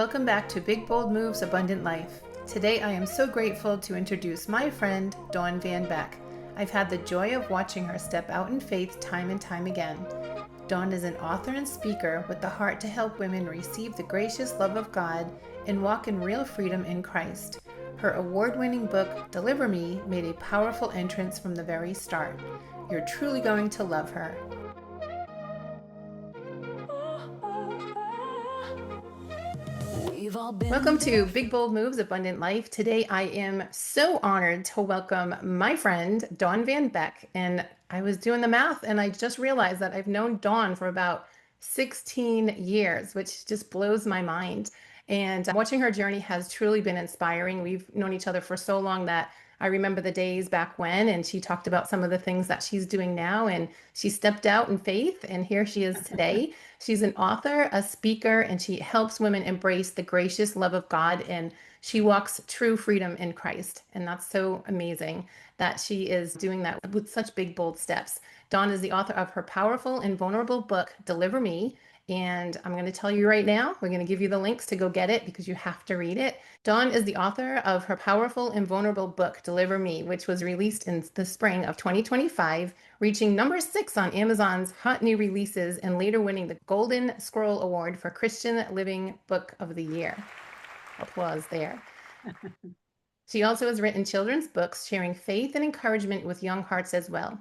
Welcome back to Big Bold Moves Abundant Life. Today I am so grateful to introduce my friend Dawn Van Beck. I've had the joy of watching her step out in faith time and time again. Dawn is an author and speaker with the heart to help women receive the gracious love of God and walk in real freedom in Christ. Her award-winning book, Deliver Me, made a powerful entrance from the very start. You're truly going to love her. Welcome to Big Bold Moves Abundant Life. Today I am so honored to welcome my friend Dawn Van Beck. And I was doing the math and I just realized that I've known Dawn for about 16 years, which just blows my mind. And watching her journey has truly been inspiring. We've known each other for so long that I remember the days back when, and she talked about some of the things that she's doing now, and she stepped out in faith, and here she is today. She's an author, a speaker, and she helps women embrace the gracious love of God, and she walks true freedom in Christ. And that's so amazing that she is doing that with such big, bold steps. Dawn is the author of her powerful and vulnerable book, Deliver Me. And I'm going to tell you right now, we're going to give you the links to go get it because you have to read it. Dawn is the author of her powerful and vulnerable book, Deliver Me, which was released in the spring of 2025, reaching number 6 on Amazon's Hot New Releases and later winning the Golden Scroll Award for Christian Living Book of the Year. Applause there. She also has written children's books sharing faith and encouragement with young hearts as well.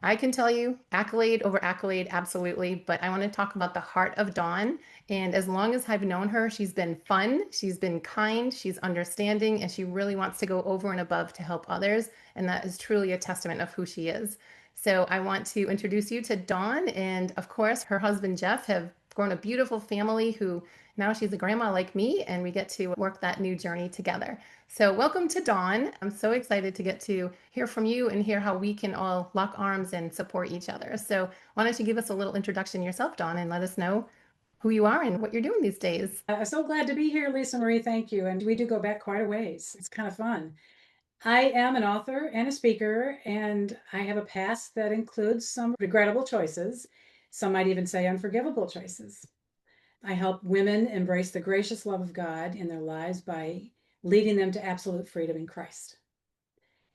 I can tell you accolade over accolade, absolutely. But I want to talk about the heart of Dawn. And as long as I've known her, she's been fun, she's been kind, she's understanding, and she really wants to go over and above to help others. And that is truly a testament of who she is. So I want to introduce you to Dawn. And of course, her husband, Jeff, have grown a beautiful family who now she's a grandma like me, and we get to work that new journey together. So welcome to Dawn. I'm so excited to get to hear from you and hear how we can all lock arms and support each other. So why don't you give us a little introduction yourself, Dawn, and let us know who you are and what you're doing these days. I'm so glad to be here, Lisa Marie. Thank you. And we do go back quite a ways. It's kind of fun. I am an author and a speaker, and I have a past that includes some regrettable choices. Some might even say unforgivable choices. I help women embrace the gracious love of God in their lives by leading them to absolute freedom in Christ.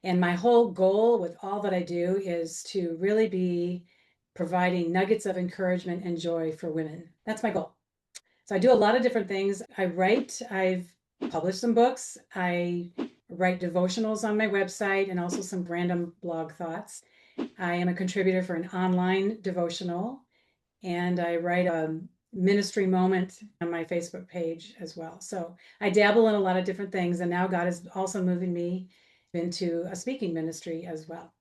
And my whole goal with all that I do is to really be providing nuggets of encouragement and joy for women. That's my goal. So I do a lot of different things. I've published some books. I write devotionals on my website and also some random blog thoughts. I am a contributor for an online devotional, and I write a ministry moment on my Facebook page as well. So I dabble in a lot of different things, and now God is also moving me into a speaking ministry as well.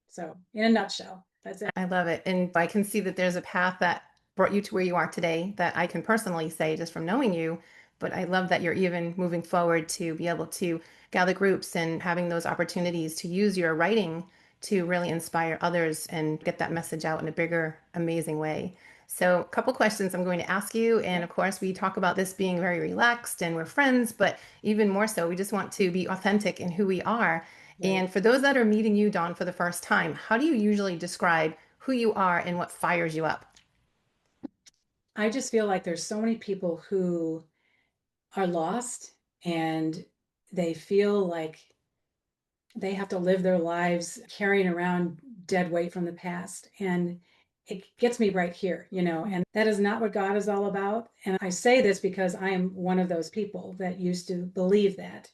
So in a nutshell, that's it. I love it. And I can see that there's a path that brought you to where you are today that I can personally say just from knowing you. But I love that you're even moving forward to be able to gather groups and having those opportunities to use your writing to really inspire others and get that message out in a bigger, amazing way. So, a couple questions I'm going to ask you. And of course, we talk about this being very relaxed and we're friends, but even more so, we just want to be authentic in who we are. Right. And for those that are meeting you, Dawn, for the first time, how do you usually describe who you are and what fires you up? I just feel like there's so many people who are lost and they feel like they have to live their lives carrying around dead weight from the past. And it gets me right here, and that is not what God is all about. And I say this because I am one of those people that used to believe that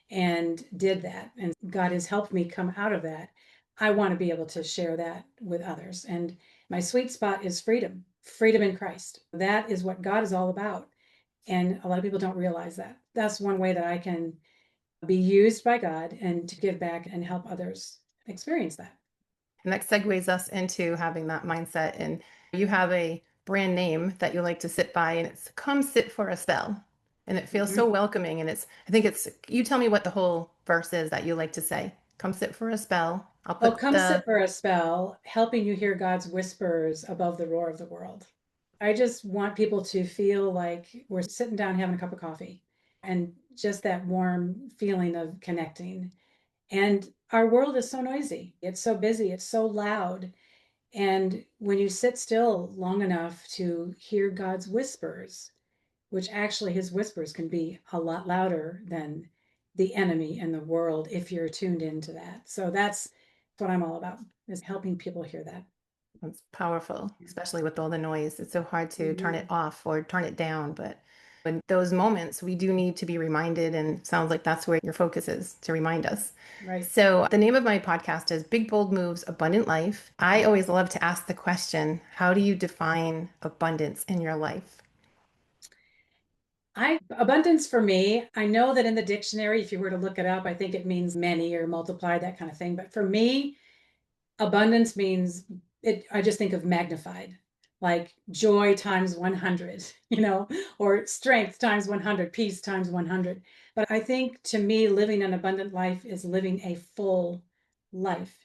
and did that. And God has helped me come out of that. I want to be able to share that with others. And my sweet spot is freedom, freedom in Christ. That is what God is all about. And a lot of people don't realize that. That's one way that I can be used by God and to give back and help others experience that. And that segues us into having that mindset. And you have a brand name that you like to sit by, and it's Come Sit for a Spell. And it feels Mhm. so welcoming. And I think you tell me what the whole verse is that you like to say. Come sit for a spell. I'll Oh, put come sit for a spell, helping you hear God's whispers above the roar of the world. I just want people to feel like we're sitting down having a cup of coffee and just that warm feeling of connecting. And our world is so noisy, it's so busy, it's so loud. And when you sit still long enough to hear God's whispers, which actually his whispers can be a lot louder than the enemy and the world if you're tuned into that. So that's what I'm all about, is helping people hear that. It's powerful, especially with all the noise. It's so hard to turn it Mhm. off or turn it down. But in those moments, we do need to be reminded, and it sounds like that's where your focus is to remind us. Right. So, the name of my podcast is Big Bold Moves, Abundant Life. I always love to ask the question, how do you define abundance in your life? I abundance for me, I know that in the dictionary, if you were to look it up, I think it means many or multiply, that kind of thing. But for me, abundance means it, I just think of magnified, like joy times 100, or strength times 100, peace times 100. But I think to me, living an abundant life is living a full life.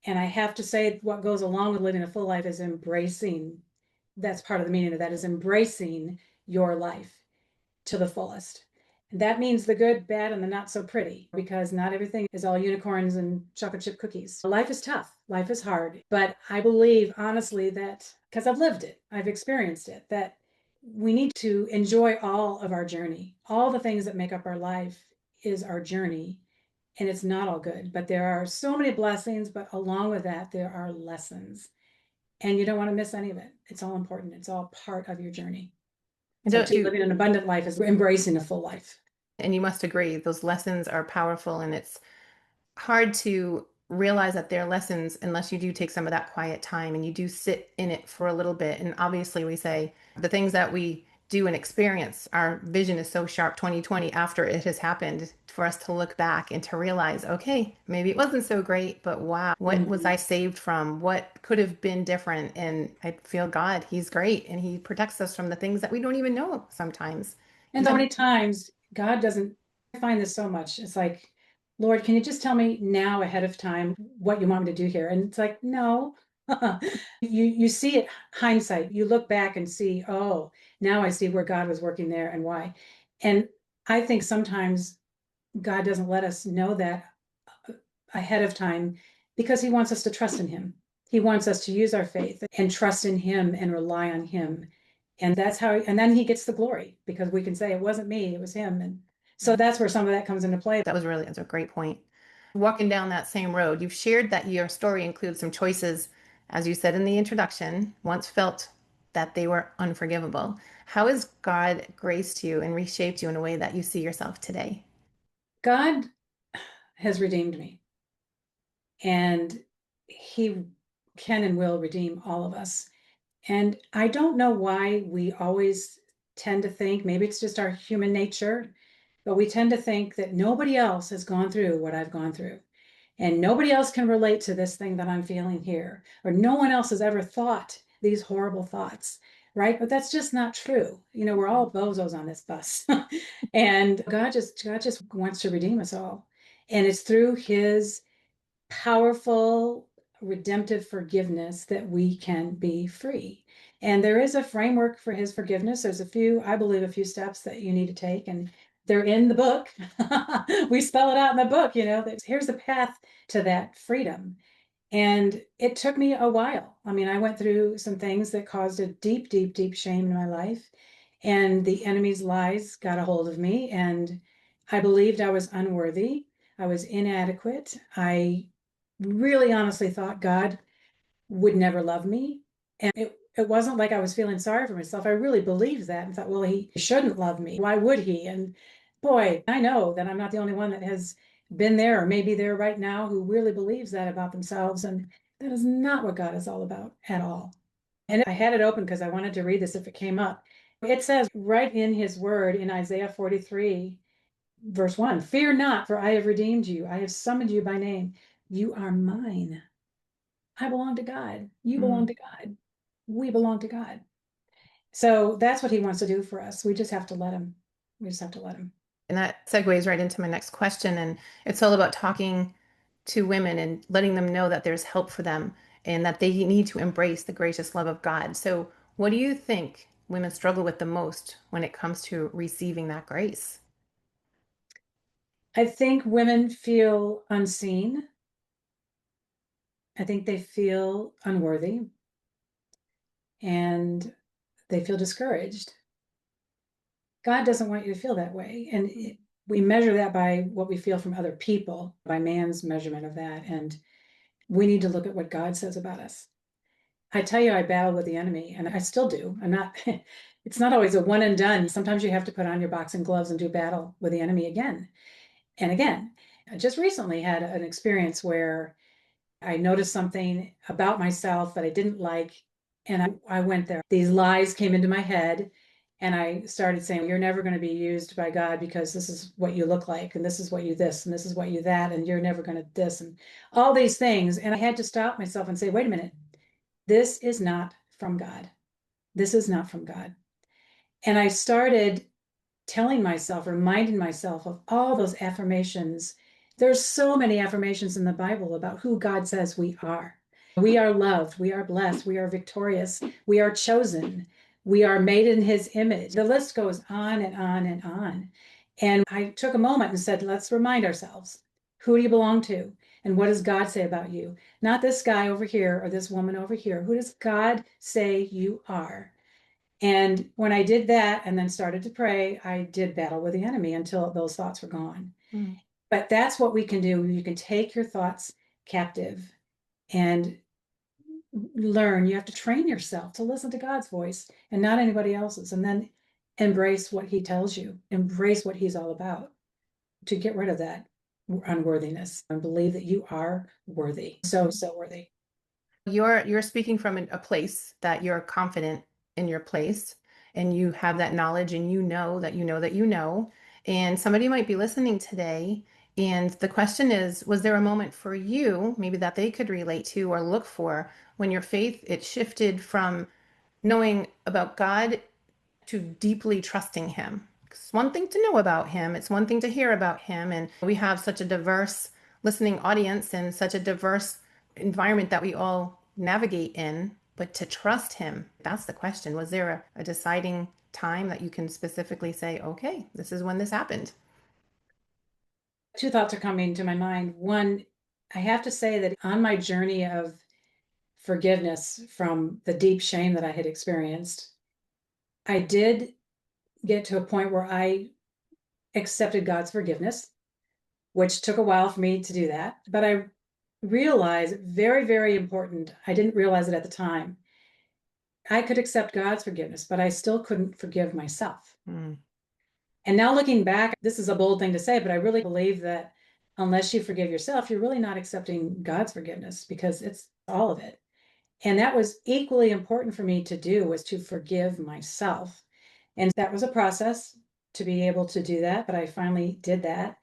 And I have to say, what goes along with living a full life is embracing. That's part of the meaning of that, is embracing your life to the fullest. And that means the good, bad, and the not so pretty, because not everything is all unicorns and chocolate chip cookies. Life is tough, life is hard. But I believe, honestly, that because I've lived it, I've experienced it, that we need to enjoy all of our journey. All the things that make up our life is our journey. And it's not all good, but there are so many blessings. But along with that, there are lessons. And you don't want to miss any of it. It's all important, it's all part of your journey. And So don't to you, living an abundant life is embracing a full life. and you must agree, those lessons are powerful, and it's hard to realize that they're lessons unless you do take some of that quiet time and you do sit in it for a little bit. And obviously, we say the things that we do and experience, our vision is so sharp 2020 after it has happened for us to look back and to realize, okay, maybe it wasn't so great, but wow, what was Mhm. I saved from? What could have been different? And I feel God, He's great and He protects us from the things that we don't even know sometimes. And so many times, God doesn't, I find this so much. It's like, Lord, can you just tell me now ahead of time what you want me to do here? And it's like, no. You see it hindsight. You look back and see, oh, now I see where God was working there and why. And I think sometimes God doesn't let us know that ahead of time because he wants us to trust in him. He wants us to use our faith and trust in him and rely on him. And that's how, and then he gets the glory because we can say it wasn't me, it was him. And so that's where some of that comes into play. That's a great point. Walking down that same road, you've shared that your story includes some choices, as you said in the introduction, once felt that they were unforgivable. How has God graced you and reshaped you in a way that you see yourself today? God has redeemed me, and he can and will redeem all of us. And I don't know why we always tend to think, maybe it's just our human nature, but we tend to think that nobody else has gone through what I've gone through. And nobody else can relate to this thing that I'm feeling here, or no one else has ever thought these horrible thoughts, right? But that's just not true. We're all bozos on this bus. And God just wants to redeem us all. And it's through his powerful redemptive forgiveness that we can be free. And there is a framework for his forgiveness. There's I believe, a few steps that you need to take, and they're in the book. We spell it out in the book, here's the path to that freedom. And it took me a while. I mean, I went through some things that caused a deep, deep, deep shame in my life. And the enemy's lies got a hold of me. And I believed I was unworthy. I was inadequate. I really honestly thought God would never love me. And it wasn't like I was feeling sorry for myself. I really believed that and thought, well, he shouldn't love me. Why would he? And boy, I know that I'm not the only one that has been there or maybe there right now who really believes that about themselves. And that is not what God is all about at all. And I had it open because I wanted to read this if it came up. It says right in his word in Isaiah 43, verse 1, fear not, for I have redeemed you. I have summoned you by name. You are mine. I belong to God. You belong Mm. to God. We belong to God. So that's what he wants to do for us. We just have to let him. We just have to let him. And that segues right into my next question. And it's all about talking to women and letting them know that there's help for them and that they need to embrace the gracious love of God. So, what do you think women struggle with the most when it comes to receiving that grace? I think women feel unseen. I think they feel unworthy and they feel discouraged. God doesn't want you to feel that way. And we measure that by what we feel from other people, by man's measurement of that. And we need to look at what God says about us. I tell you, I battle with the enemy, and I still do. I'm not, it's not always a one and done. Sometimes you have to put on your boxing gloves and do battle with the enemy again and again. I just recently had an experience where I noticed something about myself that I didn't like. And I went there. These lies came into my head. And I started saying, you're never going to be used by God because this is what you look like. And this is what you this. And this is what you that. And you're never going to this. And all these things. And I had to stop myself and say, wait a minute. This is not from God. This is not from God. And I started telling myself, reminding myself of all those affirmations. There's so many affirmations in the Bible about who God says we are. We are loved, we are blessed, we are victorious, we are chosen, we are made in his image. The list goes on and on and on. And I took a moment and said, let's remind ourselves, who do you belong to? And what does God say about you? Not this guy over here or this woman over here. Who does God say you are? And when I did that and then started to pray, I did battle with the enemy until those thoughts were gone. Mm. But that's what we can do. You can take your thoughts captive and learn. You have to train yourself to listen to God's voice and not anybody else's. And then embrace what he tells you, embrace what he's all about to get rid of that unworthiness and believe that you are worthy. So, so worthy. You're speaking from a place that you're confident in your place and you have that knowledge and you know that you know that you know. And somebody might be listening today, and the question is, was there a moment for you maybe that they could relate to or look for when your faith it shifted from knowing about God to deeply trusting him? It's one thing to know about him, it's one thing to hear about him. And we have such a diverse listening audience and such a diverse environment that we all navigate in. But to trust him, that's the question. Was there a deciding time that you can specifically say, okay, this is when this happened? Two thoughts are coming to my mind. One, I have to say that on my journey of forgiveness from the deep shame that I had experienced, I did get to a point where I accepted God's forgiveness, which took a while for me to do that. But I realized very, very important. I didn't realize it at the time. I could accept God's forgiveness, but I still couldn't forgive myself. Mm. And now looking back, this is a bold thing to say, but I really believe that unless you forgive yourself, you're really not accepting God's forgiveness because it's all of it. And that was equally important for me to do was to forgive myself. And that was a process to be able to do that, but I finally did that.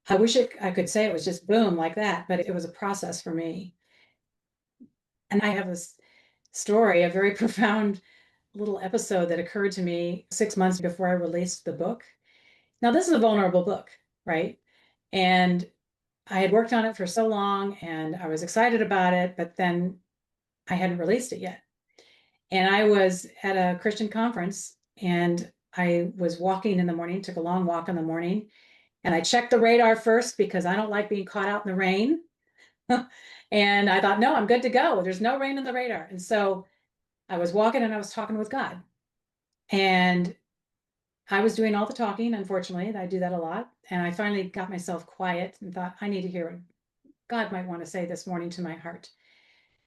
I wish I could say it was just boom like that, but it was a process for me. And I have this story, a very profound little episode that occurred to me 6 months before I released the book. Now, this is a vulnerable book, right? And I had worked on it for so long and I was excited about it, but then I hadn't released it yet. And I was at a Christian conference and I was walking in the morning, took a long walk in the morning, and I checked the radar first because I don't like being caught out in the rain. And I thought, no, I'm good to go. There's no rain in the radar. And so I was walking and I was talking with God. And I was doing all the talking, unfortunately. I do that a lot. And I finally got myself quiet and thought, I need to hear what God might want to say this morning to my heart.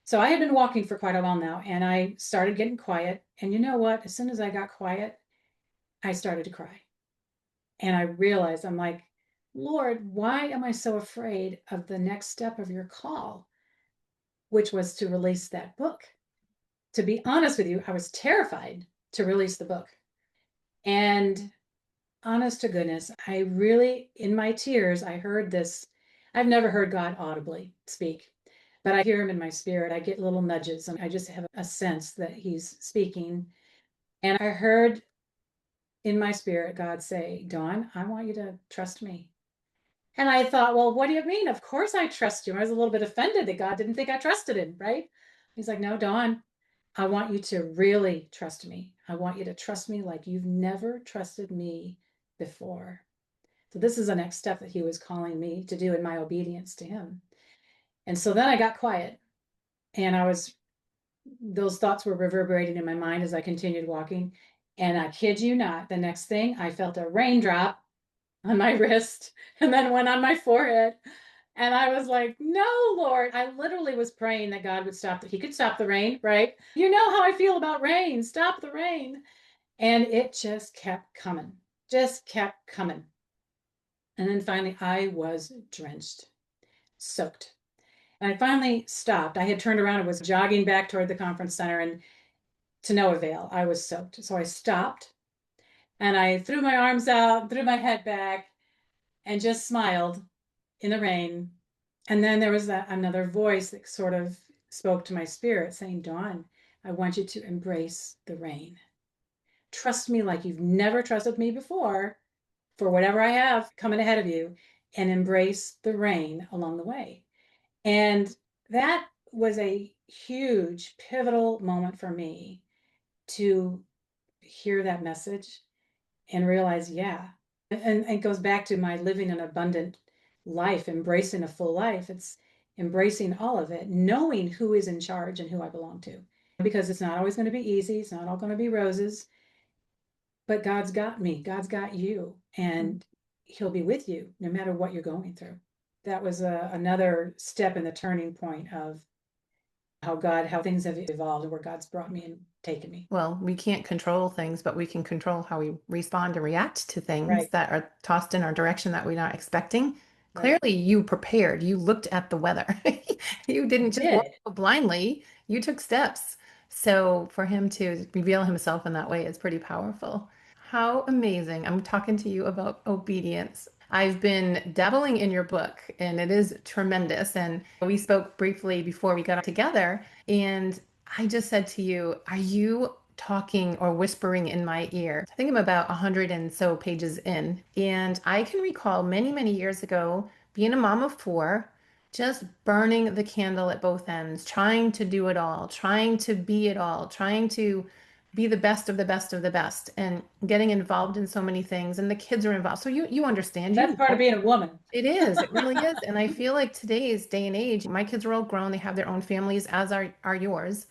So I had been walking for quite a while now and I started getting quiet. And you know what? As soon as I got quiet, I started to cry. And I realized I'm like, Lord, why am I so afraid of the next step of your call, which was to release that book? To be honest with you, I was terrified to release the book. And honest to goodness, I really, in my tears, I heard this. I've never heard God audibly speak, but I hear him in my spirit. I get little nudges and I just have a sense that he's speaking. And I heard in my spirit God say, Dawn, I want you to trust me. And I thought, well, what do you mean? Of course I trust you. I was a little bit offended that God didn't think I trusted him, right? He's like, no, Dawn, I want you to really trust me. I want you to trust me like you've never trusted me before. So this is the next step that he was calling me to do in my obedience to him. And so then I got quiet and those thoughts were reverberating in my mind as I continued walking. And I kid you not, the next thing I felt a raindrop on my wrist and then one on my forehead. And I was like, no, Lord. I literally was praying that God would stop, that He could stop the rain, right? You know how I feel about rain. Stop the rain. And it just kept coming, just kept coming. And then finally, I was drenched, soaked. And I finally stopped. I had turned around and was jogging back toward the conference center, and to no avail. I was soaked. So I stopped and I threw my arms out, threw my head back, and just smiled in the rain. And then there was another voice that sort of spoke to my spirit saying, Dawn, I want you to embrace the rain. Trust me like you've never trusted me before for whatever I have coming ahead of you, and embrace the rain along the way. And that was a huge pivotal moment for me to hear that message and realize, yeah. And it goes back to my living an abundant life, embracing a full life. It's embracing all of it, knowing who is in charge and who I belong to. Because it's not always going to be easy, it's not all going to be roses, but God's got me, God's got you, and He'll be with you no matter what you're going through. That was another step in the turning point of how things have evolved and where God's brought me and taken me. Well, we can't control things, but we can control how we respond and react to things Right, that are tossed in our direction that we're not expecting. right. Clearly, you prepared. You looked at the weather. You I didn't just walk did. blindly, you took steps. So for him to reveal himself in that way is pretty powerful. How amazing. I'm talking to you about obedience. I've been dabbling in your book and it is tremendous. And we spoke briefly before we got together. And I just said to you, are you talking or whispering in my ear? I think I'm about 100 and so pages in. And I can recall many, many years ago being a mom of four, just burning the candle at both ends, trying to do it all, trying to be it all, trying to be the best of the best of the best, and getting involved in so many things. And the kids are involved. So you understand, That's you part of know. being a woman. It is. It really is. And I feel like today's day and age, my kids are all grown. They have their own families, as are yours.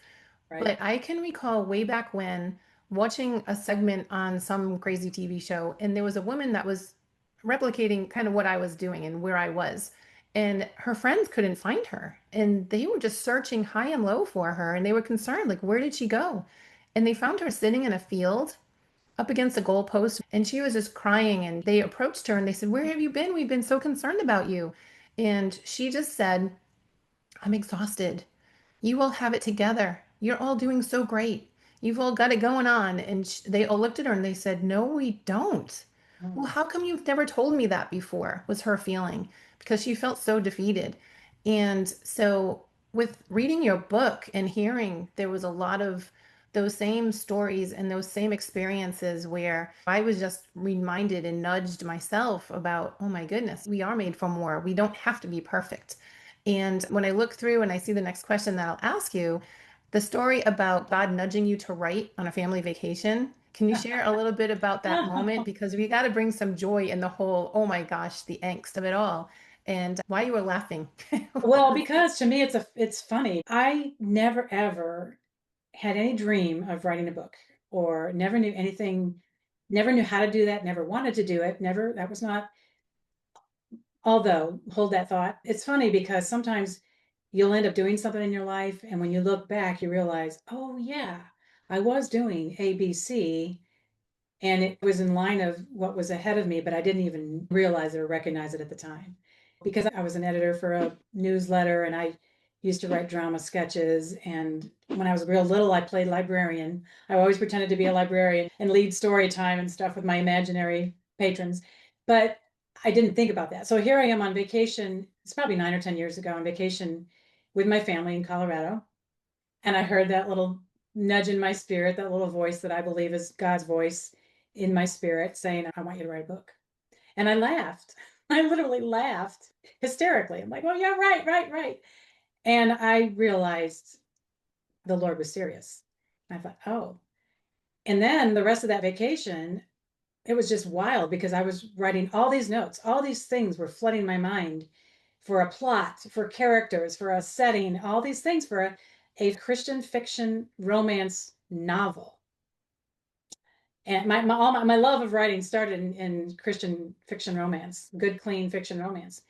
Right. But I can recall way back when watching a segment on some crazy TV show, and there was a woman that was replicating kind of what I was doing and where I was. And her friends couldn't find her. And they were just searching high and low for her. And they were concerned, like, where did she go? And they found her sitting in a field up against a goalpost. And she was just crying. And they approached her and they said, where have you been? We've been so concerned about you. And she just said, I'm exhausted. You all have it together. You're all doing so great. You've all got it going on. And they all looked at her and they said, no, we don't. Well, Oh. how come you've never told me that before? Was her feeling because she felt so defeated. And so, with reading your book and hearing, there was a lot of those same stories and those same experiences where I was just reminded and nudged myself about, oh my goodness, we are made for more. We don't have to be perfect. And when I look through and I see the next question that I'll ask you, the story about God nudging you to write on a family vacation, can you share a little bit about that moment? Because we got to bring some joy in the whole, oh my gosh, the angst of it all, and why you were laughing. What Well, was it? because to me it's funny. I never ever had any dream of writing a book or never knew anything, never knew how to do that, never wanted to do it, never, that was not, although hold that thought. It's funny because sometimes you'll end up doing something in your life and when you look back you realize, oh yeah, I was doing ABC and it was in line of what was ahead of me, but I didn't even realize it or recognize it at the time. Because I was an editor for a newsletter and I used to write drama sketches. And when I was real little, I played librarian. I always pretended to be a librarian and lead story time and stuff with my imaginary patrons. But I didn't think about that. So here I am on vacation. It's probably 9 or 10 years ago on vacation with my family in Colorado. And I heard that little nudge in my spirit, that little voice that I believe is God's voice in my spirit saying, I want you to write a book. And I laughed. I literally laughed hysterically. I'm like, oh, yeah, right, right, right. And I realized the Lord was serious. I thought, oh. And then the rest of that vacation, it was just wild because I was writing all these notes, all these things were flooding my mind for a plot, for characters, for a setting, all these things for a Christian fiction romance novel. And my love of writing started in Christian fiction romance, good, clean fiction romance.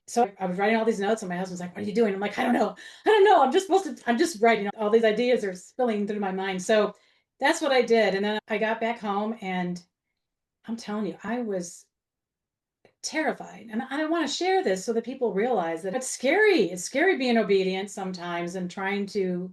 So I was writing all these notes, and my husband's like, "What are you doing?" I'm like, "I don't know. I don't know. I'm just writing. All these ideas are spilling through my mind." So that's what I did. And then I got back home, and I'm telling you, I was terrified. And I want to share this so that people realize that it's scary. It's scary being obedient sometimes and trying to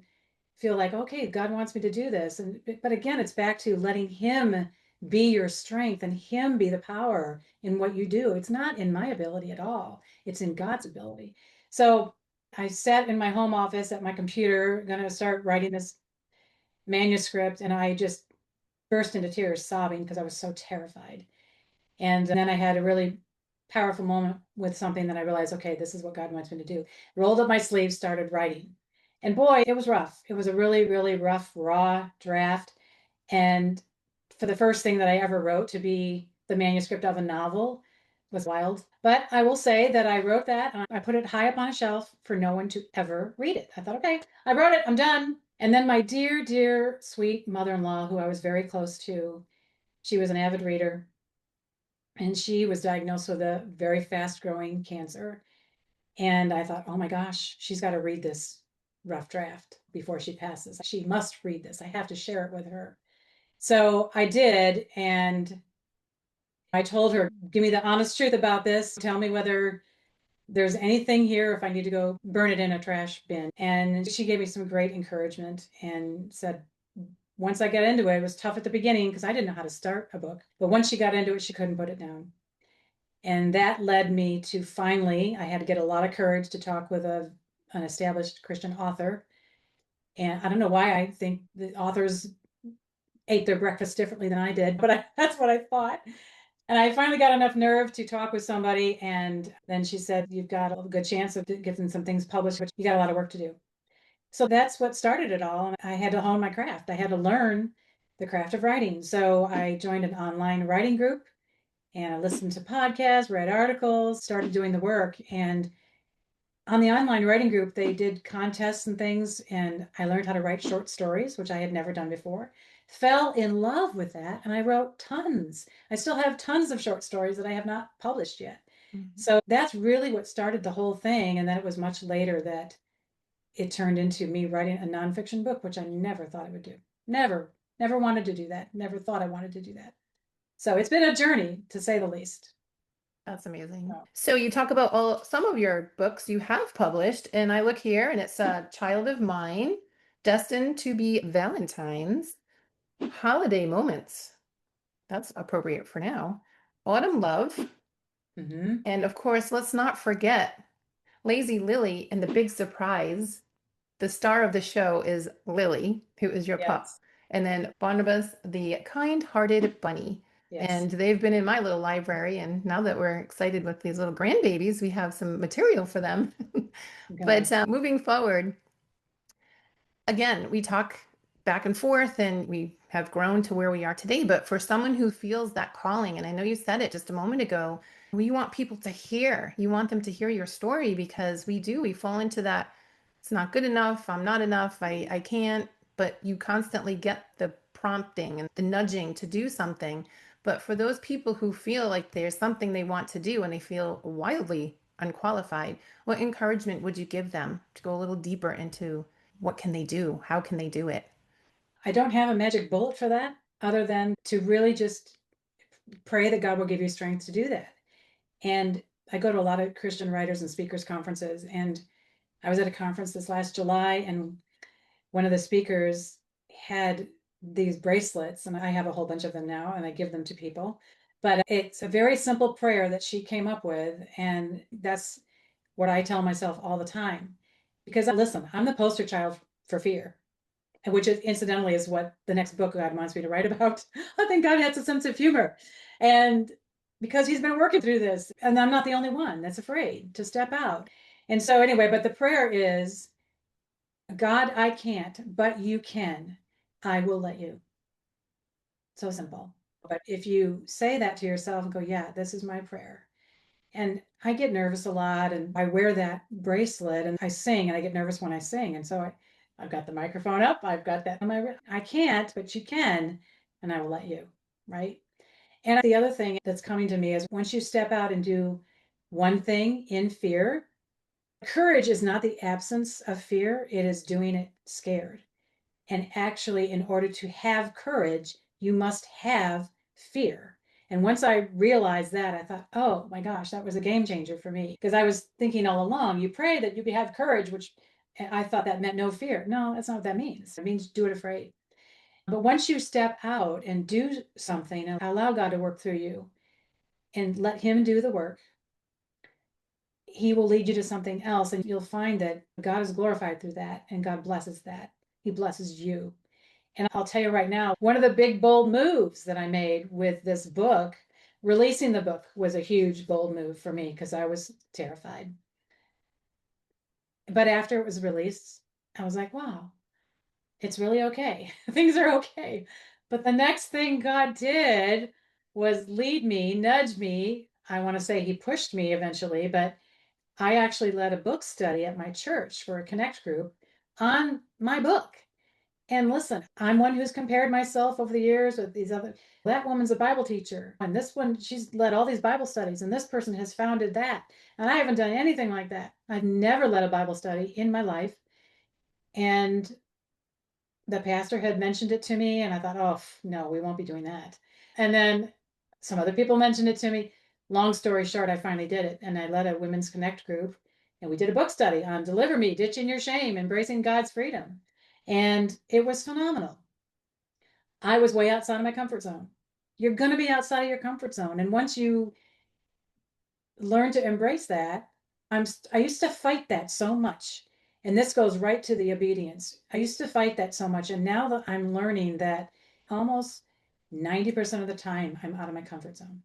feel like, okay, God wants me to do this. But again, it's back to letting Him be your strength and Him be the power in what you do. It's not in my ability at all. It's in God's ability. So I sat in my home office at my computer, gonna start writing this manuscript, and I just burst into tears sobbing because I was so terrified. And then I had a really powerful moment with something that I realized, okay, this is what God wants me to do. Rolled up my sleeves, started writing. And boy, it was rough. It was a really, really rough, raw draft. And for the first thing that I ever wrote to be the manuscript of a novel was wild. But I will say that I wrote that and I put it high up on a shelf for no one to ever read it. I thought, okay, I wrote it, I'm done. And then my dear, dear, sweet mother in law, who I was very close to, she was an avid reader, and she was diagnosed with a very fast growing cancer. And I thought, oh my gosh, she's got to read this rough draft before she passes. She must read this. I have to share it with her. So I did. And I told her, give me the honest truth about this. Tell me whether there's anything here, if I need to go burn it in a trash bin. And she gave me some great encouragement and said, once I got into it, it was tough at the beginning because I didn't know how to start a book. But once she got into it, she couldn't put it down. And that led me to finally, I had to get a lot of courage to talk with an established Christian author. And I don't know why I think the authors ate their breakfast differently than I did, but that's what I thought. And I finally got enough nerve to talk with somebody. And then she said, you've got a good chance of getting some things published, but you got a lot of work to do. So that's what started it all. And I had to hone my craft. I had to learn the craft of writing. So I joined an online writing group and I listened to podcasts, read articles, started doing the work. And on the online writing group, they did contests and things, and I learned how to write short stories, which I had never done before. Fell in love with that, and I wrote tons. I still have tons of short stories that I have not published yet. Mhm. So that's really what started the whole thing. And then it was much later that it turned into me writing a nonfiction book, which I never thought I would do. Never, never wanted to do that. Never thought I wanted to do that. So it's been a journey, to say the least. That's amazing. Oh. So you talk about all some of your books you have published, and I look here and it's a Child of Mine, Destined to be Valentine's, Holiday Moments. That's appropriate for now. Autumn Love, Mm-hmm. and of course, let's not forget Lazy Lily and the Big Surprise. The star of the show is Lily, who is your pup, Yes. and then Barnabas, the kind-hearted bunny. Yes. And they've been in my little library, and now that we're excited with these little grandbabies, we have some material for them. But Good. moving forward, again, we talk back and forth and we have grown to where we are today. But for someone who feels that calling, and I know you said it just a moment ago, we want people to hear. You want them to hear your story because we fall into that it's not good enough, I'm not enough, I can't. But you constantly get the prompting and the nudging to do something. But for those people who feel like there's something they want to do and they feel wildly unqualified, what encouragement would you give them to go a little deeper into what can they do? How can they do it? I don't have a magic bullet for that other than to really just pray that God will give you strength to do that. And I go to a lot of Christian writers and speakers conferences, and I was at a conference this last July, and one of the speakers had these bracelets, and I have a whole bunch of them now, and I give them to people. But it's a very simple prayer that she came up with, and that's what I tell myself all the time. Because listen, I'm the poster child for fear, which is, incidentally is what the next book God wants me to write about. I think God has a sense of humor. And because he's been working through this, and I'm not the only one that's afraid to step out. And so, anyway, but the prayer is, God, I can't, but you can. I will let you. So simple. But if you say that to yourself and go, yeah, this is my prayer. And I get nervous a lot, and I wear that bracelet and I sing, and I get nervous when I sing. And so I've got the microphone up, I've got that on my, I can't, but you can, and I will let you. right? And the other thing that's coming to me is once you step out and do one thing in fear, courage is not the absence of fear, it is doing it scared. And actually, in order to have courage, you must have fear. And once I realized that, I thought, oh my gosh, that was a game changer for me. Because I was thinking all along, you pray that you have courage, which I thought that meant no fear. No, that's not what that means. It means do it afraid. But once you step out and do something and allow God to work through you and let Him do the work, He will lead you to something else. And you'll find that God is glorified through that and God blesses that. He blesses you. And I'll tell you right now, one of the big, bold moves that I made with this book, releasing the book was a huge, bold move for me because I was terrified. But after it was released, I was like, wow, it's really okay. Things are okay. But the next thing God did was lead me, nudge me. I want to say He pushed me eventually, but I actually led a book study at my church for a connect group on my book. And listen, I'm one who's compared myself over the years with these other, that woman's a Bible teacher. And this one, she's led all these Bible studies, and this person has founded that. And I haven't done anything like that. I've never led a Bible study in my life. And the pastor had mentioned it to me, and I thought, oh, no, we won't be doing that. And then some other people mentioned it to me. Long story short, I finally did it. And I led a women's connect group, and we did a book study on Deliver Me, Ditching Your Shame, Embracing God's Freedom. And it was phenomenal. I was way outside of my comfort zone. You're going to be outside of your comfort zone. And once you learn to embrace that, I used to fight that so much. And this goes right to the obedience. I used to fight that so much. And now that I'm learning that almost 90% of the time I'm out of my comfort zone.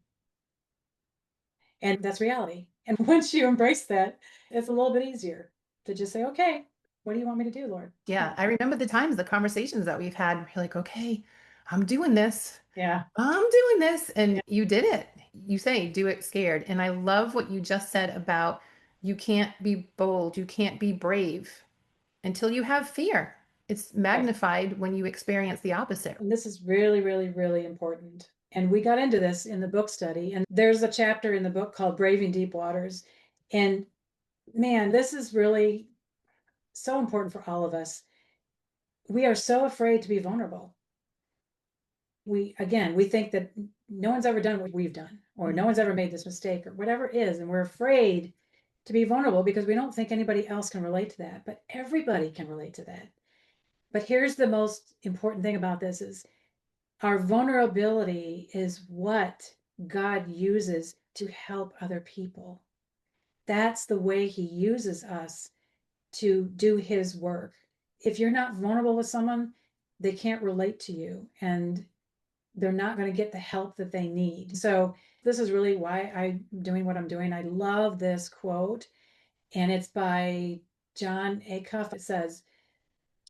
And that's reality. And once you embrace that, it's a little bit easier to just say, okay, what do you want me to do, Lord? Yeah, I remember the times, the conversations that we've had. We're like, okay, I'm doing this. Yeah. I'm doing this. Yeah. And you did it. You say, do it scared. And I love what you just said about you can't be bold, you can't be brave until you have fear. It's Right. magnified when you experience the opposite. And this is really, really, really important. And we got into this in the book study. And there's a chapter in the book called Braving Deep Waters. And man, this is really so important for all of us. We are so afraid to be vulnerable. Again, we think that no one's ever done what we've done, or no one's ever made this mistake, or whatever it is. And we're afraid to be vulnerable because we don't think anybody else can relate to that. But everybody can relate to that. But here's the most important thing about this is our vulnerability is what God uses to help other people. That's the way He uses us to do His work. If you're not vulnerable with someone, they can't relate to you and they're not going to get the help that they need. So, this is really why I'm doing what I'm doing. I love this quote, and it's by John Acuff. It says,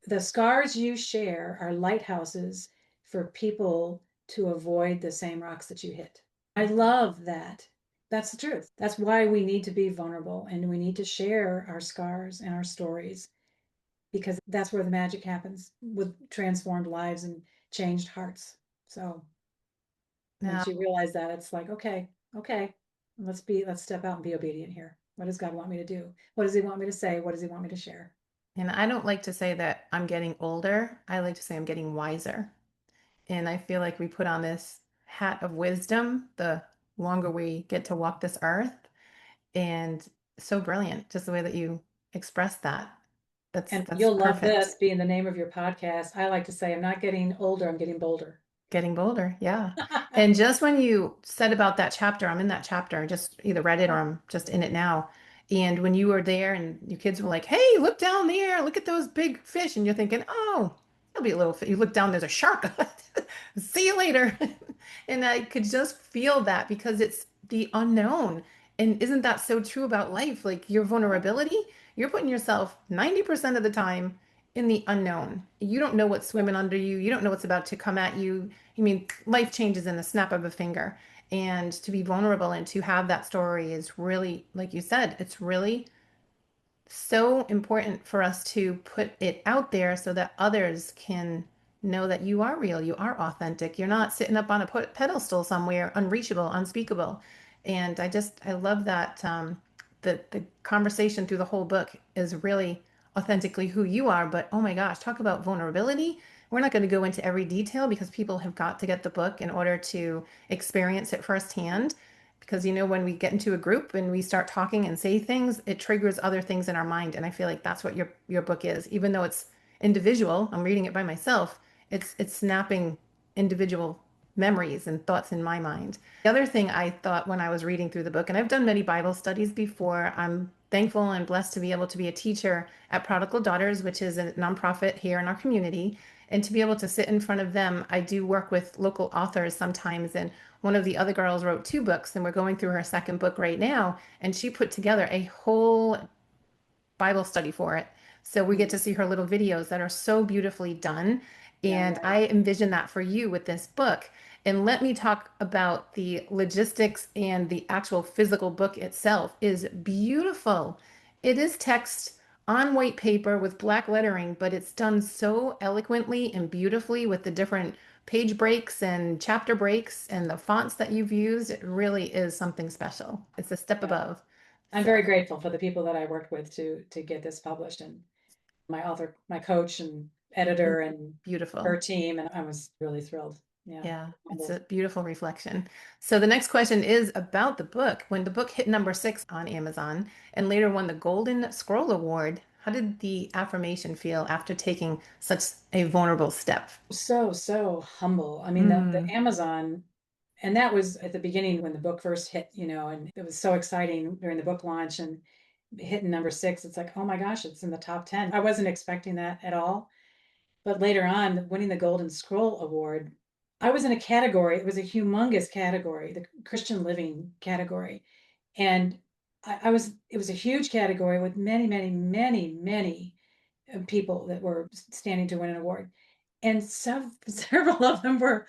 the scars you share are lighthouses for people to avoid the same rocks that you hit. I love that. That's the truth. That's why we need to be vulnerable and we need to share our scars and our stories because that's where the magic happens with transformed lives and changed hearts. So once Now, you realize that, it's like, okay, okay, let's step out and be obedient here. What does God want me to do? What does He want me to say? What does He want me to share? and I don't like to say that I'm getting older. I like to say I'm getting wiser. And I feel like we put on this hat of wisdom the longer we get to walk this earth. And so brilliant, just the way that you expressed that. And That's you'll love perfect. this being the name of your podcast. I like to say, I'm not getting older, I'm getting bolder. Getting bolder, yeah. And just when you said about that chapter, I'm in that chapter. I just either read it or I'm just in it now. And when you were there and your kids were like, "Hey, look down there, look at those big fish," and you're thinking, "Oh, it'll be a little." You look down, there's a shark. See you later. And I could just feel that because it's the unknown. And isn't that so true about life? Like your vulnerability, you're putting yourself 90% of the time in the unknown. You don't know what's swimming under you. You don't know what's about to come at you. I mean, life changes in the snap of a finger. And to be vulnerable and to have that story is really, like you said, it's really so important for us to put it out there so that others can know that you are real, you are authentic. You're not sitting up on a pedestal somewhere, unreachable, unspeakable. And I love that the conversation through the whole book is really authentically who you are. But oh my gosh, talk about vulnerability. We're not going to go into every detail because people have got to get the book in order to experience it firsthand. Because when we get into a group and we start talking and say things, it triggers other things in our mind. And I feel like that's what your book is. Even though it's individual, I'm reading it by myself, it's snapping individual memories and thoughts in my mind. The other thing I thought when I was reading through the book, and I've done many Bible studies before, I'm thankful and blessed to be able to be a teacher at Prodigal Daughters, which is a nonprofit here in our community. And to be able to sit in front of them, I do work with local authors sometimes. And one of the other girls wrote two books, and we're going through her second book right now. And she put together a whole Bible study for it. So we get Mhm. to see her little videos that are so beautifully done. Yeah, And yeah. I envision that for you with this book. And let me talk about the logistics and the actual physical book itself is beautiful. It is text on white paper with black lettering, but it's done so eloquently and beautifully with the different page breaks and chapter breaks and the fonts that you've used. It really is something special. It's a step Yeah. above. I'm very So grateful for the people that I worked with to get this published, and my author, my coach and editor and her beautiful. team, and I was really thrilled. Yeah, Yeah, it's humbled. a beautiful reflection. So the next question is about the book. When the book hit number 6 on Amazon and later won the Golden Scroll Award, how did the affirmation feel after taking such a vulnerable step? So humble. I mean, the Mm, Amazon, and that was at the beginning when the book first hit, and it was so exciting during the book launch and hitting number 6. It's like, oh my gosh, it's in the top 10. I wasn't expecting that at all. But later on, winning the Golden Scroll Award, I was in a category, it was a humongous category, the Christian living category. And it was a huge category with many, many, many, many people that were standing to win an award. And several of them were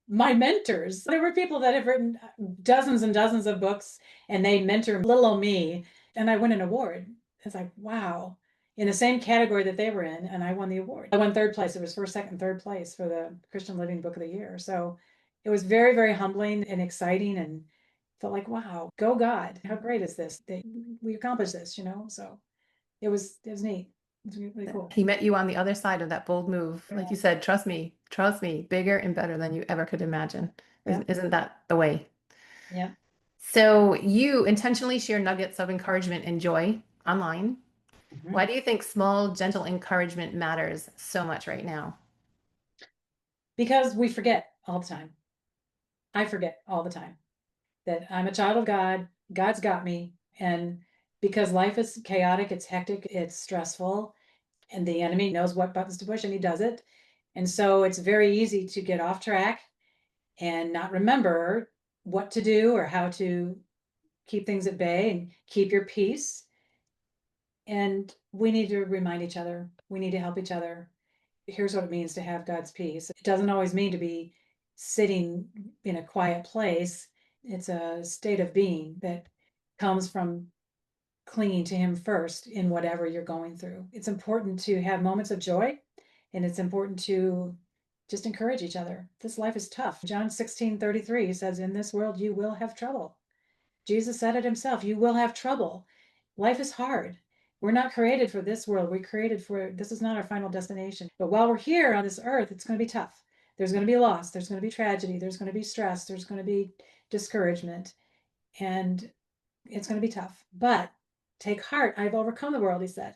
my mentors. There were people that have written dozens and dozens of books, and they mentor little old me, and I win an award. It's like, wow, in the same category that they were in, and I won the award. I won third place. It was first, second, third place for the Christian Living Book of the Year. So it was very, very humbling and exciting, and felt like, wow, go God, how great is this? We accomplished this. So it was neat. It was really cool. he met you on the other side of that bold move. Like Yeah, you said, trust me, bigger and better than you ever could imagine. yeah, Isn't that the way? yeah. So you intentionally share nuggets of encouragement and joy online. Mhm. Why do you think small, gentle encouragement matters so much right now? Because we forget all the time. I forget all the time that I'm a child of God. God's got me. And because life is chaotic, it's hectic, it's stressful, and the enemy knows what buttons to push and he does it. And so it's very easy to get off track and not remember what to do or how to keep things at bay and keep your peace. And we need to remind each other, we need to help each other. Here's what it means to have God's peace. It doesn't always mean to be sitting in a quiet place. It's a state of being that comes from clinging to Him first in whatever you're going through. It's important to have moments of joy, and it's important to just encourage each other. This life is tough. John 16:33 says, in this world you will have trouble. Jesus said it himself, you will have trouble. Life is hard. We're not created for this world. We're created for, this is not our final destination. But while we're here on this earth, it's going to be tough. There's going to be loss. There's going to be tragedy. There's going to be stress. There's going to be discouragement. And it's going to be tough. But take heart. I've overcome the world, he said,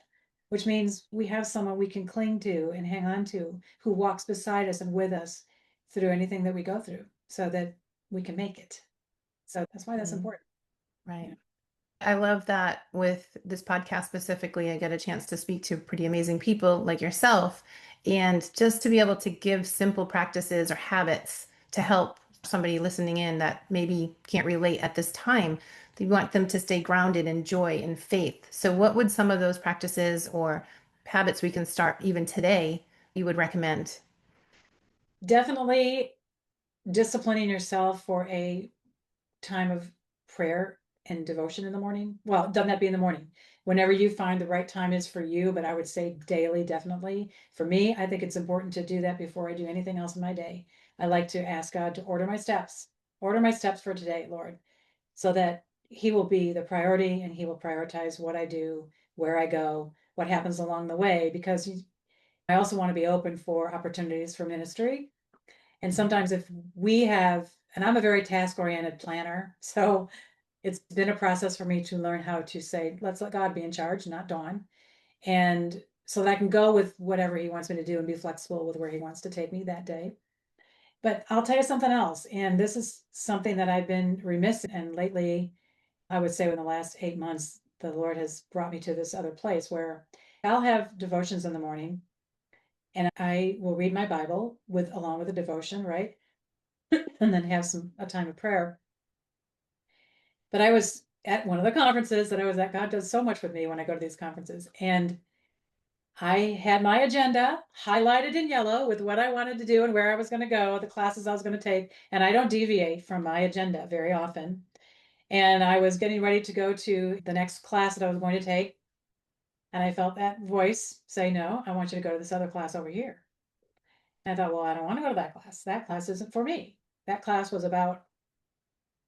which means we have someone we can cling to and hang on to who walks beside us and with us through anything that we go through so that we can make it. So that's why that's Mm, important. right. Yeah. I love that with this podcast specifically, I get a chance to speak to pretty amazing people like yourself, and just to be able to give simple practices or habits to help somebody listening in that maybe can't relate at this time. You want them to stay grounded in joy and faith. So, what would some of those practices or habits we can start even today you would recommend? Definitely disciplining yourself for a time of prayer and devotion in the morning. Well, doesn't that be in the morning? Whenever you find the right time is for you, but I would say daily, definitely. For me, I think it's important to do that before I do anything else in my day. I like to ask God to order my steps for today, Lord, so that He will be the priority and He will prioritize what I do, where I go, what happens along the way, because I also want to be open for opportunities for ministry. And sometimes if we have, and I'm a very task oriented planner, so it's been a process for me to learn how to say, let's let God be in charge, not Dawn. And so that I can go with whatever He wants me to do and be flexible with where He wants to take me that day. But I'll tell you something else. And this is something that I've been remiss in. And lately, I would say in the last 8 months, the Lord has brought me to this other place where I'll have devotions in the morning and I will read my Bible with along with a devotion, right? And then have a time of prayer. But I was at one of the conferences that I was at. God does so much with me when I go to these conferences. And I had my agenda highlighted in yellow with what I wanted to do and where I was going to go, the classes I was going to take. And I don't deviate from my agenda very often. And I was getting ready to go to the next class that I was going to take. And I felt that voice say, no, I want you to go to this other class over here. And I thought, well, I don't want to go to that class. That class isn't for me. That class was about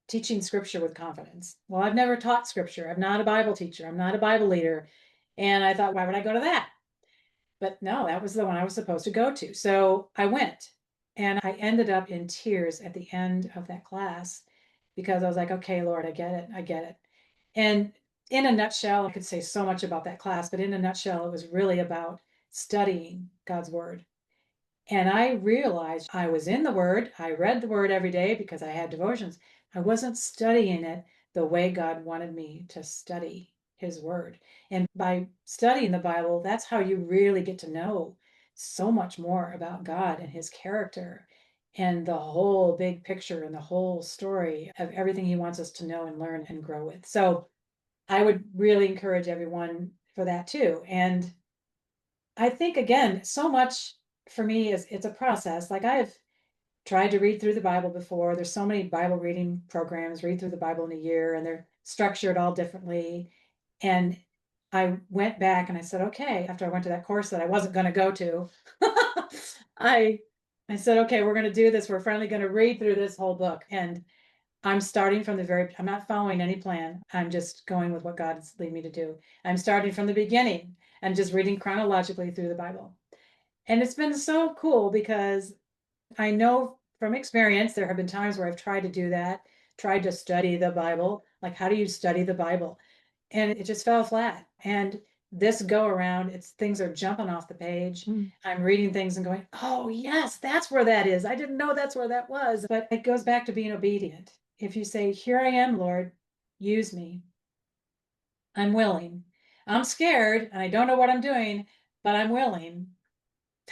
teaching scripture with confidence. Well, I've never taught scripture. I'm not a Bible teacher. I'm not a Bible leader. And I thought, why would I go to that? But no, that was the one I was supposed to go to. So I went and I ended up in tears at the end of that class because I was like, okay, Lord, I get it. I get it. And in a nutshell, I could say so much about that class, but in a nutshell, it was really about studying God's word. And I realized I was in the Word. I read the Word every day because I had devotions. I wasn't studying it the way God wanted me to study His Word. And by studying the Bible, that's how you really get to know so much more about God and His character and the whole big picture and the whole story of everything He wants us to know and learn and grow with. So I would really encourage everyone for that too. And I think again, so much for me is it's a process. Like I've tried to read through the Bible before. There's so many Bible reading programs, read through the Bible in a year, and they're structured all differently. And I went back and I said, okay, after I went to that course that I wasn't going to go to, I I said, okay, we're going to do this. We're finally going to read through this whole book. And I'm starting from I'm not following any plan. I'm just going with what God's leading me to do. I'm starting from the beginning and just reading chronologically through the Bible. And it's been so cool because I know from experience, there have been times where I've tried to do that, tried to study the Bible. Like, how do you study the Bible? And it just fell flat. And this go around, it's things are jumping off the page. Mm. I'm reading things and going, oh, yes, that's where that is. I didn't know that's where that was. But it goes back to being obedient. If you say, here I am, Lord, use me, I'm willing. I'm scared and I don't know what I'm doing, but I'm willing.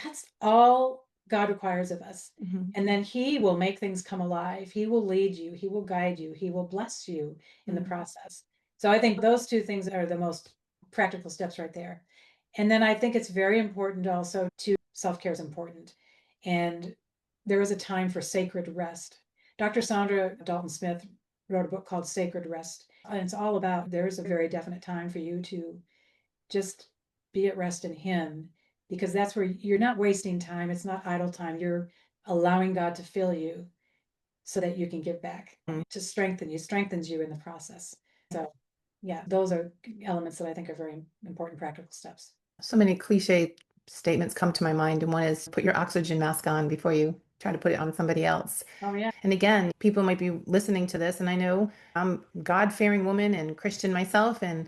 That's all God requires of us. Mhm. And then He will make things come alive. He will lead you. He will guide you. He will bless you in the Mm. process. So I think those two things are the most practical steps right there. And then I think it's very important also to self care is important. And there is a time for sacred rest. Dr. Sandra Dalton Smith wrote a book called Sacred Rest. And it's all about there's a very definite time for you to just be at rest in Him because that's where you're not wasting time. It's not idle time. You're allowing God to fill you so that you can give back Mm. to strengthen you, strengthens you in the process. So, yeah, those are elements that I think are very important practical steps. So many cliche statements come to my mind, and one is put your oxygen mask on before you try to put it on somebody else. Oh, yeah. And again, people might be listening to this, and I know I'm a God-fearing woman and Christian myself, and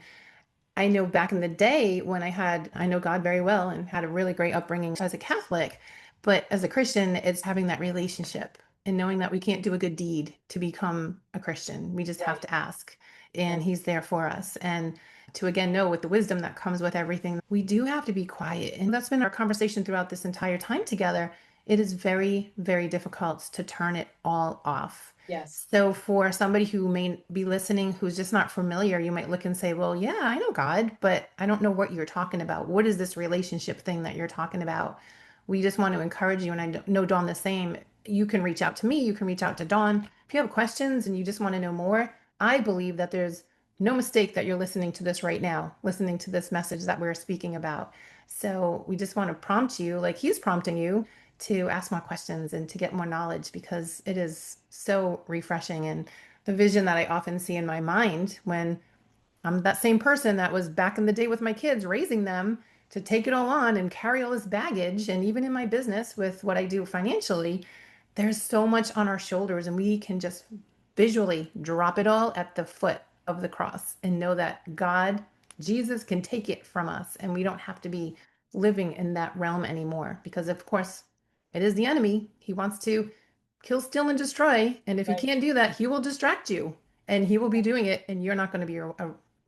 I know back in the day when I know God very well and had a really great upbringing as a Catholic, but as a Christian, it's having that relationship and knowing that we can't do a good deed to become a Christian. We just have Right. to ask, and Right. He's there for us. And to again know with the wisdom that comes with everything, we do have to be quiet. And that's been our conversation throughout this entire time together. It is very, very difficult to turn it all off. Yes. So for somebody who may be listening who's just not familiar, you might look and say, well, yeah, I know God, but I don't know what you're talking about. What is this relationship thing that you're talking about? We just want to encourage you. And I know Dawn the same. You can reach out to me. You can reach out to Dawn. If you have questions and you just want to know more, I believe that there's no mistake that you're listening to this right now, listening to this message that we're speaking about. So we just want to prompt you, like he's prompting you, to ask more questions and to get more knowledge because it is so refreshing. And the vision that I often see in my mind when I'm that same person that was back in the day with my kids, raising them to take it all on and carry all this baggage. And even in my business with what I do financially, there's so much on our shoulders, and we can just visually drop it all at the foot of the cross and know that God, Jesus, can take it from us. And we don't have to be living in that realm anymore because, of course, it is the enemy. He wants to kill, steal, and destroy. And if he Right. can't do that, he will distract you and he will be doing it, and you're not going to be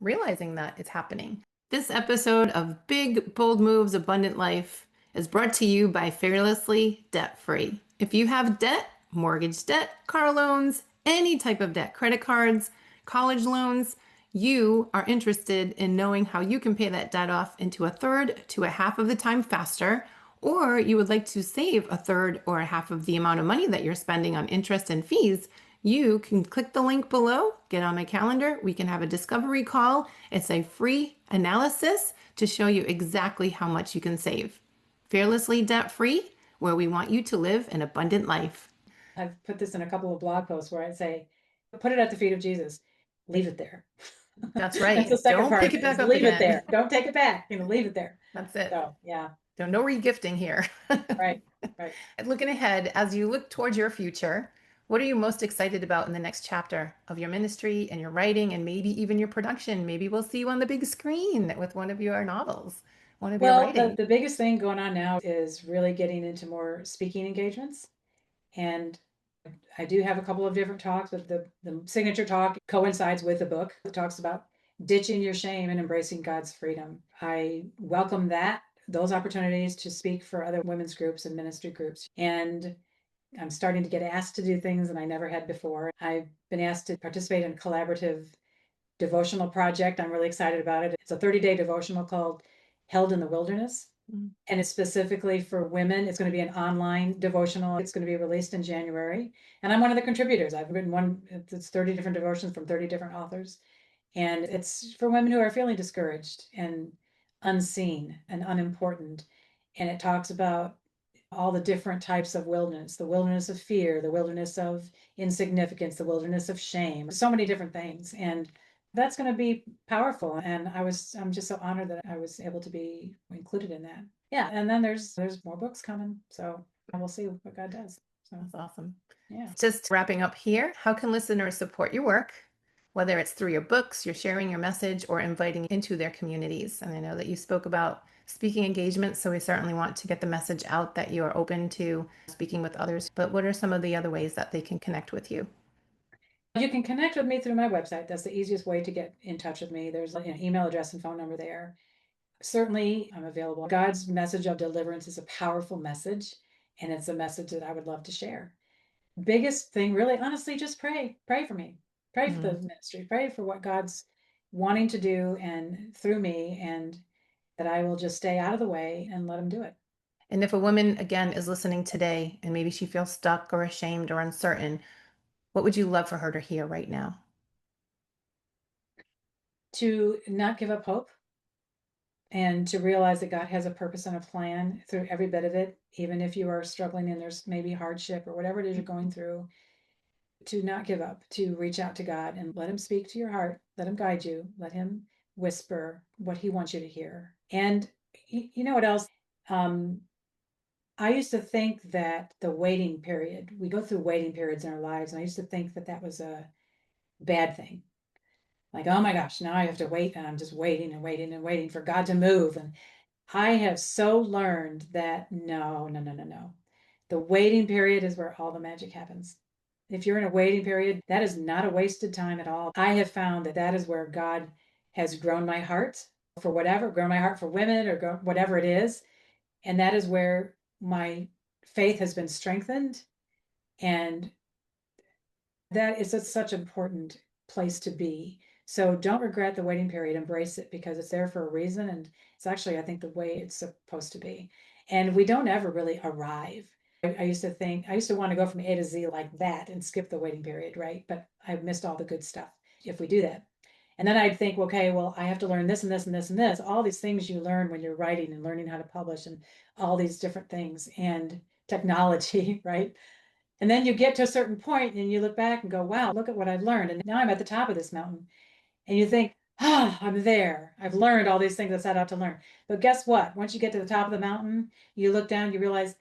realizing that it's happening. This episode of Big Bold Moves Abundant Life is brought to you by Fearlessly Debt Free. If you have debt, mortgage debt, car loans, any type of debt, credit cards, college loans, you are interested in knowing how you can pay that debt off into a third to a half of the time faster, or you would like to save a third or a half of the amount of money that you're spending on interest and fees, you can click the link below, get on my calendar. We can have a discovery call. It's a free analysis to show you exactly how much you can save. Fearlessly debt free, where we want you to live an abundant life. I've put this in a couple of blog posts where I'd say, put it at the feet of Jesus, leave it there. That's That's the right. second Don't part pick of it it is back up leave it there. again. Don't take it back, leave it there. That's it. So yeah, So no regifting here. right, right. Looking ahead, as you look towards your future, what are you most excited about in the next chapter of your ministry and your writing and maybe even your production? Maybe we'll see you on the big screen with one of your novels, one of your Well, the, writing. the biggest thing going on now is really getting into more speaking engagements. And I do have a couple of different talks, but the signature talk coincides with the book. It talks about ditching your shame and embracing God's freedom. I welcome those opportunities to speak for other women's groups and ministry groups. And I'm starting to get asked to do things that I never had before. I've been asked to participate in a collaborative devotional project. I'm really excited about it. It's a 30-day devotional called Held in the Wilderness. Mm. And it's specifically for women. It's going to be an online devotional. It's going to be released in January. And I'm one of the contributors. I've written it's 30 different devotions from 30 different authors. And it's for women who are feeling discouraged and unseen and unimportant. And it talks about all the different types of wilderness, the wilderness of fear, the wilderness of insignificance, the wilderness of shame, so many different things. And that's going to be powerful. And I'm just so honored that I was able to be included in that. Yeah. And then there's more books coming. So we'll see what God does. So That's awesome. yeah. Just wrapping up here, how can listeners support your work, whether it's through your books, you're sharing your message, or inviting into their communities? And I know that you spoke about speaking engagements, so we certainly want to get the message out that you are open to speaking with others. But what are some of the other ways that they can connect with you? You can connect with me through my website. That's the easiest way to get in touch with me. There's an email address and phone number there. Certainly, I'm available. God's message of deliverance is a powerful message, and it's a message that I would love to share. Biggest thing, really, honestly, just pray. Pray for me. Pray for the Mhm. ministry. Pray for what God's wanting to do and through me, and that I will just stay out of the way and let Him do it. And if a woman, again, is listening today and maybe she feels stuck or ashamed or uncertain, what would you love for her to hear right now? To not give up hope and to realize that God has a purpose and a plan through every bit of it, even if you are struggling and there's maybe hardship or whatever it is you're going through, to not give up, to reach out to God and let Him speak to your heart, let Him guide you, let Him whisper what He wants you to hear. And you know what else? Um, I used to think that the waiting period, we go through waiting periods in our lives, and I used to think that that was a bad thing. Like, oh my gosh, now I have to wait, and I'm just waiting and waiting and waiting for God to move. And I have so learned that no, no, no, no, no. The waiting period is where all the magic happens. If you're in a waiting period, that is not a wasted time at all. I have found that that is where God has grown my heart for whatever, grown my heart for women or whatever it is. And that is where my faith has been strengthened. And that is such an important place to be. So don't regret the waiting period, embrace it because it's there for a reason. And it's actually, I think, the way it's supposed to be. And we don't ever really arrive. I used to think, I used to want to go from A to Z like that and skip the waiting period, right? But I've missed all the good stuff. if we do that. And then I'd think, okay, well, I have to learn this and this and this and this, all these things you learn when you're writing and learning how to publish and all these different things and technology, right? And then you get to a certain point and you look back and go, wow, look at what I've learned. And now I'm at the top of this mountain. And you think, ah, oh, I'm there. I've learned all these things I set out to learn. But guess what? Once you get to the top of the mountain, you look down, you realize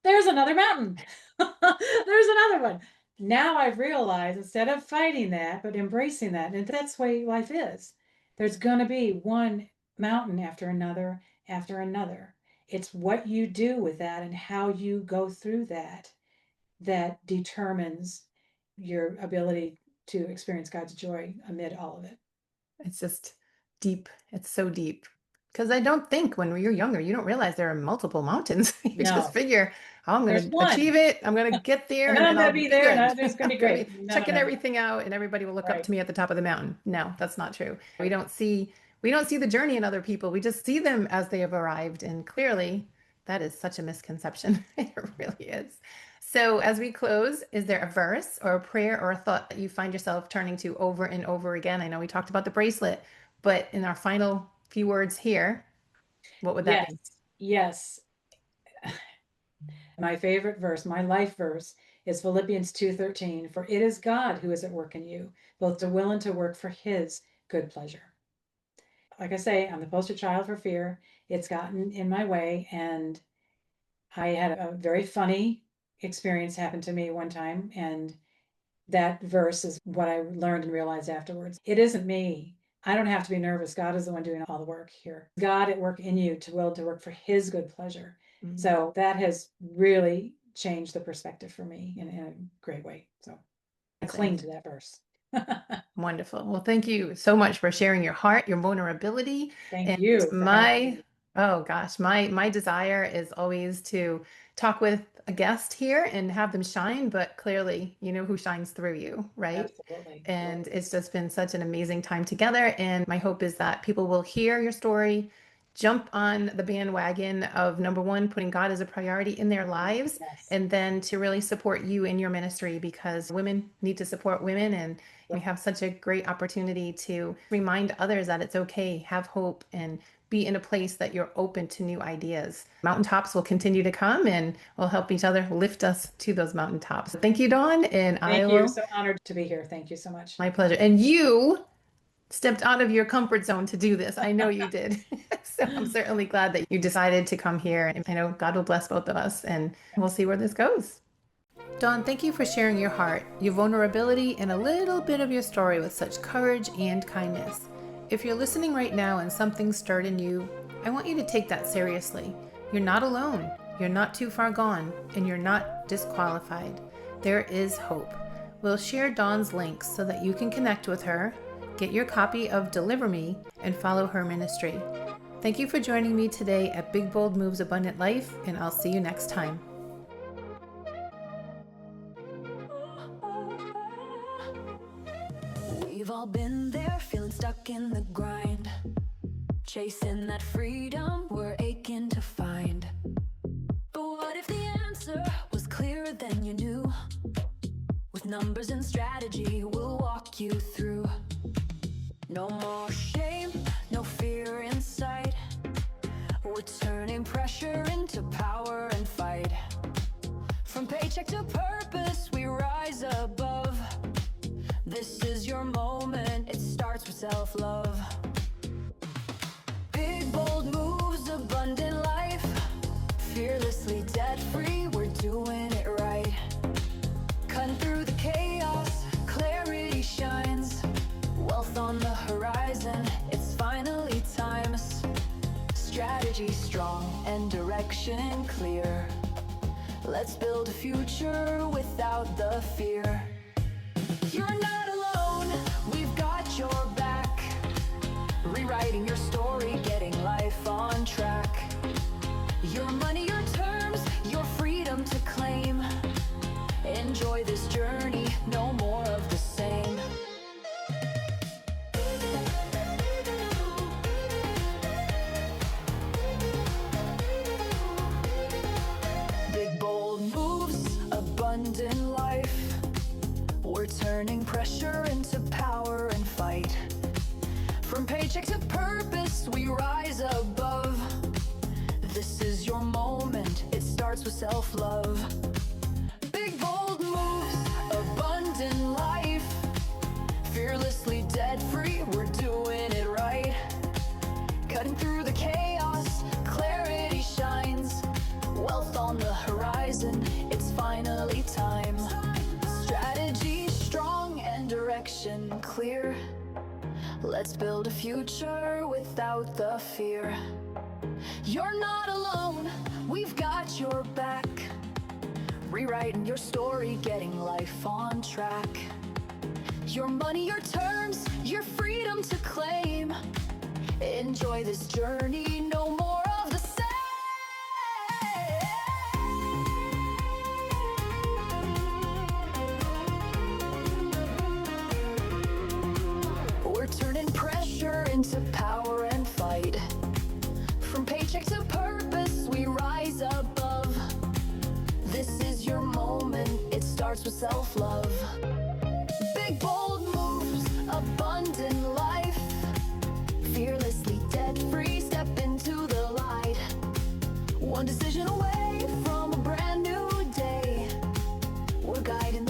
there's another mountain. There's another one. Now I've realized instead of fighting that, but embracing that, and that's the way life is. There's going to be one mountain after another after another. It's what you do with that and how you go through that that determines your ability to experience God's joy amid all of it. It's just deep. It's so deep. Because I don't think when you're younger, you don't realize there are multiple mountains. You just No, figure, oh, I'm there's going to one. achieve it. I'm going to get there And and then I'm then going I'll to be be there and good. everything's going to I'm be going to great. be No, no, checking no. everything out and everybody will look up Right. to me at the top of the mountain. No, that's not true. We don't see the journey in other people. We just see them as they have arrived. And clearly, that is such a misconception. It really is. So, as we close, is there a verse or a prayer or a thought that you find yourself turning to over and over again? I know we talked about the bracelet, but in our final few words here, what would that Yes. be? Yes. My favorite verse, my life verse is Philippians 2:13, for it is God who is at work in you, both to will and to work for his good pleasure. Like I say, I'm the poster child for fear. It's gotten in my way, and I had a very funny experience happen to me one time, and that verse is what I learned and realized afterwards. It isn't me. I don't have to be nervous. God is the one doing all the work here. God at work in you to will to work for his good pleasure. Mm. So that has really changed the perspective for me in a great way. So I cling Amazing. to that verse. Wonderful. Well, thank you so much for sharing your heart, your vulnerability, Thank and you for having my, me. oh gosh, my desire is always to talk with a guest here and have them shine, but clearly, you know who shines through you, right? Absolutely. And it's just been such an amazing time together. And my hope is that people will hear your story, jump on the bandwagon of number one, putting God as a priority in their lives, Yes. and then to really support you in your ministry because women need to support women. And we Yep. have such a great opportunity to remind others that it's okay, have hope, and be in a place that you're open to new ideas. Mountaintops will continue to come and we'll help each other lift us to those mountaintops. Thank you, Dawn, and I Thank you. will, So honored to be here. Thank you so much. my pleasure. And you stepped out of your comfort zone to do this. I know you did. So I'm certainly glad that you decided to come here. And I know God will bless both of us and we'll see where this goes. Dawn, thank you for sharing your heart, your vulnerability, and a little bit of your story with such courage and kindness. If you're listening right now and something stirred in you, I want you to take that seriously. You're not alone, you're not too far gone, and you're not disqualified. There is hope. We'll share Dawn's links so that you can connect with her, get your copy of Deliver Me, and follow her ministry. Thank you for joining me today at Big Bold Moves Abundant Life, and I'll see you next time. We've all been there, feeling stuck in the grind, chasing that freedom we're aching to find. But what if the answer was clearer than you knew? With numbers and strategy, we'll walk you through. No more shame, no fear inside. We're turning pressure into power and fight. From paycheck to purpose, we rise above. This is your moment, it starts with self-love. Big bold moves, abundant life. Fearlessly debt-free, we're doing it right. Cutting through the chaos, clarity shines. Wealth on the horizon, it's finally times. Strategy strong and direction clear. Let's build a future without the fear. You're not alone, we've got your back. Rewriting your story, getting life on track. Your money, your terms, your freedom to claim. Enjoy this journey, no more of the same. Big bold moves, abundant life. We're turning pressure into power and From paycheck to purpose, we rise above. This is your moment, it starts with self-love. Big bold moves, abundant life. Fearlessly debt-free, we're doing it right. Cutting through the chaos, clarity shines. Wealth on the horizon, it's finally time. Strategy strong and direction clear. Let's build a future without the fear. You're not alone, we've got your back. Rewriting your story, getting life on track. Your money, your terms, your freedom to claim. Enjoy this journey, no more of the same. We're turning pressure into power and fight. From paycheck to purpose, we rise above. This is your moment, it starts with self-love. Big bold moves, abundant life. Fearlessly debt-free, step into the light. One decision away from a brand new day. We're guiding